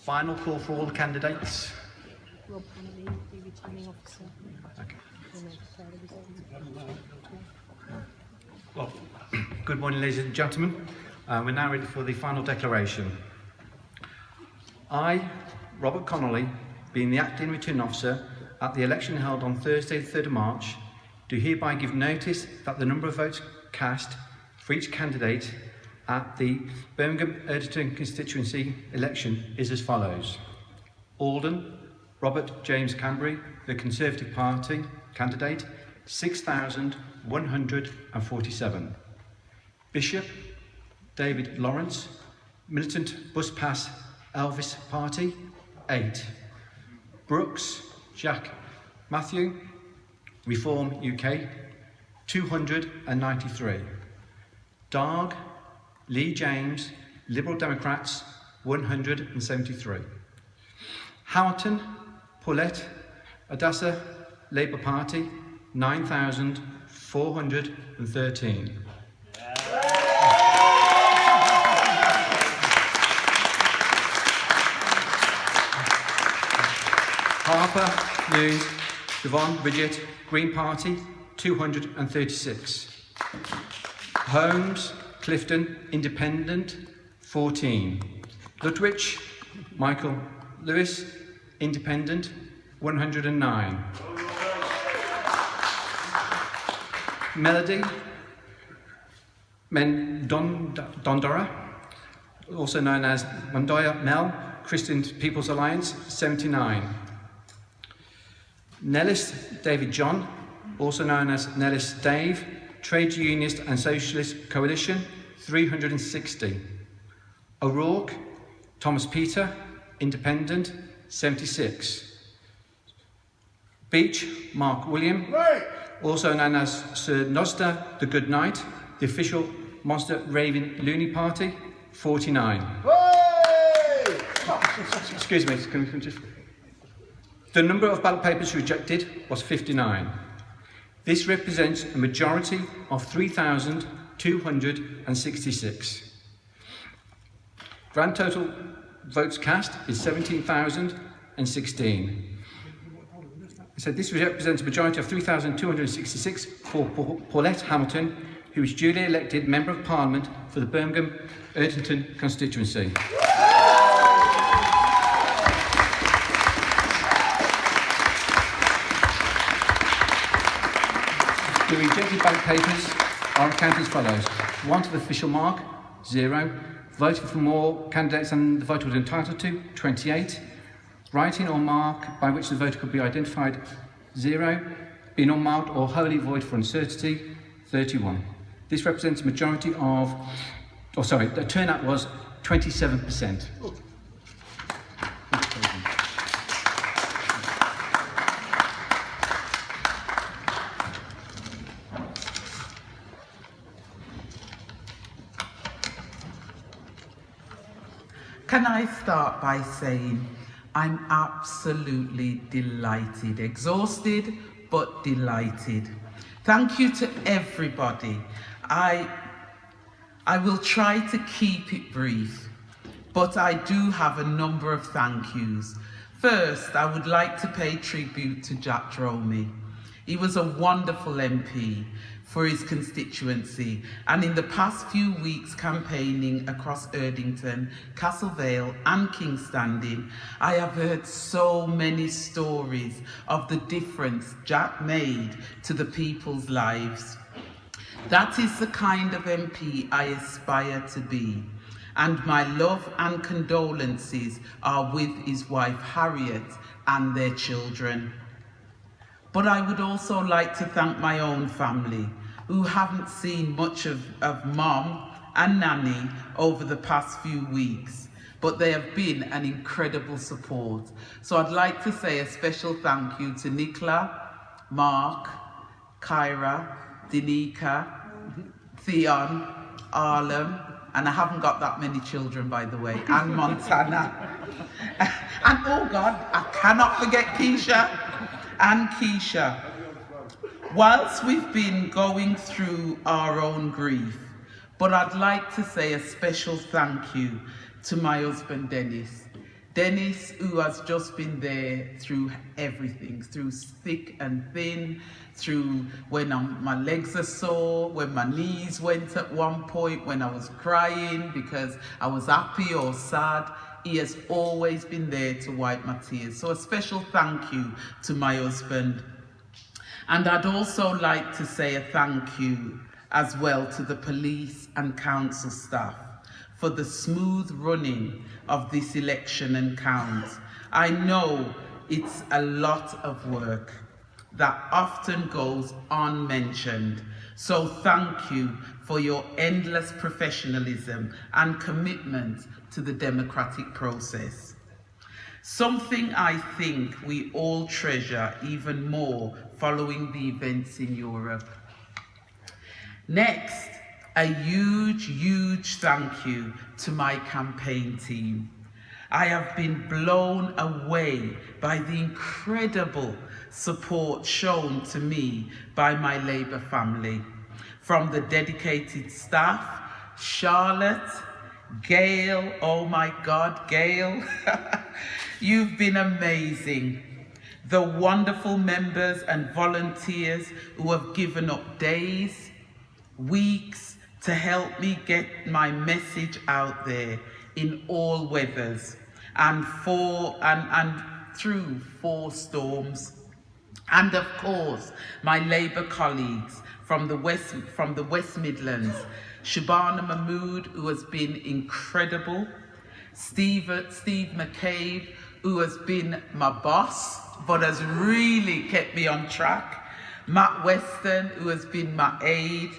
Final call for all the candidates. Rob Connolly, the returning officer. Okay. Well, good morning, ladies and gentlemen. We're now ready for the final declaration. I, Robert Connolly, being the acting returning officer at the election held on Thursday, the 3rd of March, do hereby give notice that the number of votes cast for each candidate at the Birmingham Erdington constituency election is as follows. Alden, Robert James Cambury, the Conservative Party candidate, 6,147. Bishop, David Lawrence, Militant Bus Pass Elvis Party, 8. Brooks, Jack Matthew, Reform UK, 293. Darg, Lee James, Liberal Democrats, 173. Hamilton, Paulette Hamilton, Labour Party, 9,413. Harper, News, Devon, Bridget, Green Party, 236. Holmes, Clifton, Independent, 14. Lutwich, Michael Lewis, Independent, 109. Melody, Dondora, also known as Mondoya Mel, Christian People's Alliance, 79. Nellis David John, also known as Nellis Dave, Trade Unionist and Socialist Coalition, 360. O'Rourke, Thomas Peter, Independent, 76. Beach, Mark William, also known as Sir Nosda the Good Knight, the official Monster Raving Looney Party, 49. Excuse me, can we just... The number of ballot papers rejected was 59. This represents a majority of 3,266. Grand total votes cast is 17,016. So this represents a majority of 3,266 for Paulette Hamilton, who is duly elected Member of Parliament for the Birmingham Erdington constituency. The rejected ballot papers are accounted as follows. 1 to the official mark, 0. Voting for more candidates than the voter was entitled to, 28. Writing or mark by which the voter could be identified, 0. Being unmarked or wholly void for uncertainty, 31. This represents a majority of, the turnout was 27%. Can I start by saying I'm absolutely delighted, exhausted but delighted. Thank you to everybody. I will try to keep it brief, but I do have a number of thank yous. First, I would like to pay tribute to Jack Dromey. He was a wonderful MP for his constituency, and in the past few weeks campaigning across Erdington, Castle Vale and King's Standing, I have heard so many stories of the difference Jack made to the people's lives. That is the kind of MP I aspire to be, and my love and condolences are with his wife Harriet and their children. But I would also like to thank my own family, who haven't seen much of Mom and Nanny over the past few weeks, but they have been an incredible support. So I'd like to say a special thank you to Nicola, Mark, Kyra, Danica, Theon, Arlem, and I haven't got that many children, by the way, and Montana. And oh God, I cannot forget Keisha and Keisha. Whilst we've been going through our own grief, but I'd like to say a special thank you to my husband Dennis. Dennis, who has just been there through everything, through thick and thin, through when my legs are sore, when my knees went at one point, when I was crying because I was happy or sad. He has always been there to wipe my tears. So a special thank you to my husband. And I'd also like to say a thank you as well to the police and council staff for the smooth running of this election and count. I know it's a lot of work that often goes unmentioned. So thank you for your endless professionalism and commitment to the democratic process. Something I think we all treasure even more following the events in Europe. Next, a huge thank you to my campaign team. I have been blown away by the incredible support shown to me by my Labour family. From the dedicated staff, Charlotte, Gail, oh my God, Gail, you've been amazing. The wonderful members and volunteers who have given up days, weeks to help me get my message out there in all weathers and through 4 storms. And of course, my Labour colleagues from the West Midlands, Shabana Mahmood, who has been incredible, Steve McCabe, who has been my boss, but has really kept me on track, Matt Weston, who has been my aide,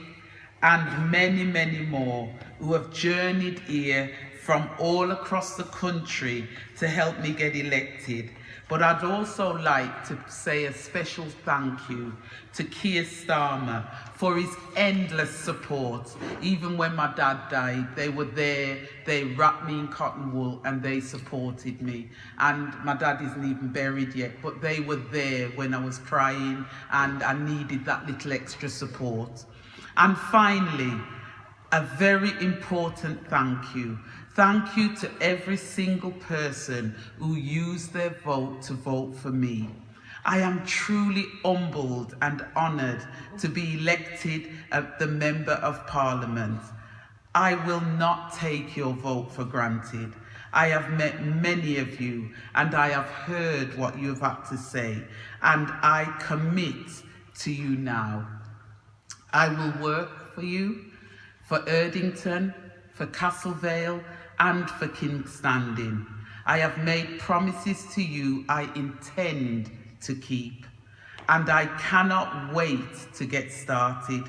and many more who have journeyed here from all across the country to help me get elected. But I'd also like to say a special thank you to Keir Starmer for his endless support. Even when my dad died, they were there, they wrapped me in cotton wool and they supported me. And my dad isn't even buried yet, but they were there when I was crying and I needed that little extra support. And finally, a very important thank you. Thank you to every single person who used their vote to vote for me. I am truly humbled and honoured to be elected as the Member of Parliament. I will not take your vote for granted. I have met many of you and I have heard what you have had to say, and I commit to you now. I will work for you, for Erdington, for Castlevale, and for Kingstanding. I have made promises to you I intend to keep, and I cannot wait to get started.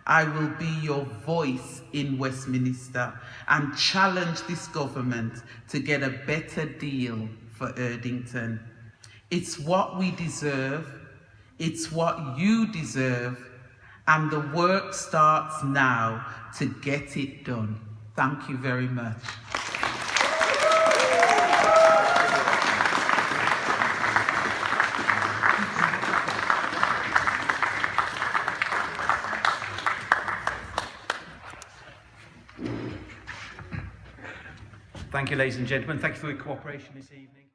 I will be your voice in Westminster and challenge this government to get a better deal for Erdington. It's what we deserve, it's what you deserve, and the work starts now to get it done. Thank you very much. Thank you, ladies and gentlemen. Thank you for your cooperation this evening.